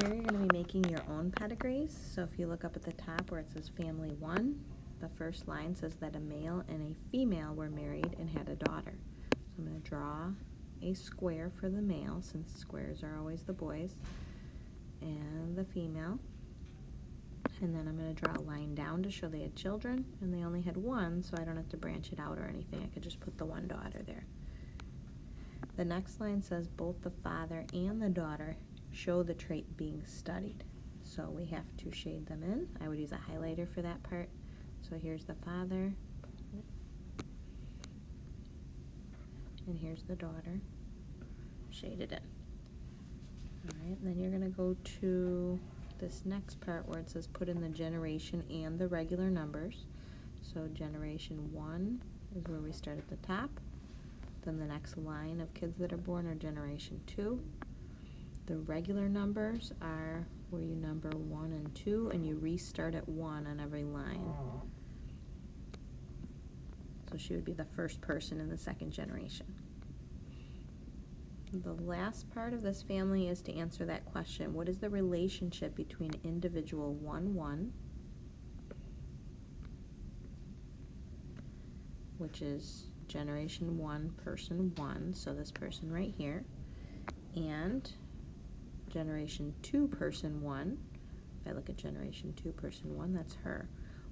Here you're going to be making your own pedigrees. So if you look up at the top where it says family 1, the first line says that a male and a female were married and had a daughter. So I'm going to draw a square for the male, since squares are always the boys, and the female. And then I'm going to draw a line down to show they had children, and they only had one, so I don't have to branch it out or anything. I could just put the one daughter there. The next line says both the father and the daughter show the trait being studied. So we have to shade them in. I would use a highlighter for that part. So here's the father, and here's the daughter, shaded in. Alright, then you're going to go to this next part where it says put in the generation and the regular numbers. So generation 1 is where we start at the top. Then the next line of kids that are born are generation 2. The regular numbers are where you number 1 and 2, and you restart at 1 on every line. So she would be the first person in the second generation. The last part of this family is to answer that question: what is the relationship between individual 1-1, which is generation 1, person 1, so this person right here, and generation 2, person 1. If I look at generation 2, person 1, that's her.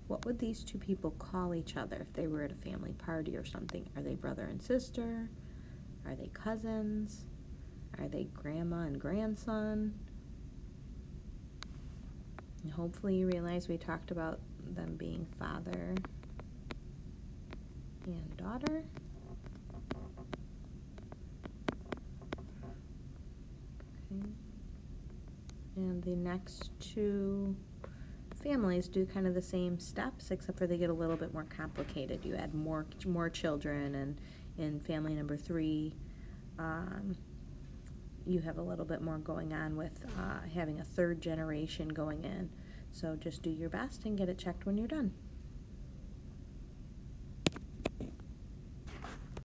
What would these two people call each other if they were at a family party or something? Are they brother and sister? Are they cousins? Are they grandma and grandson? And hopefully you realize we talked about them being father and daughter. Okay. And the next two families do kind of the same steps, except for they get a little bit more complicated. You add more children, and in family number 3, you have a little bit more going on with having a third generation going in. So just do your best and get it checked when you're done.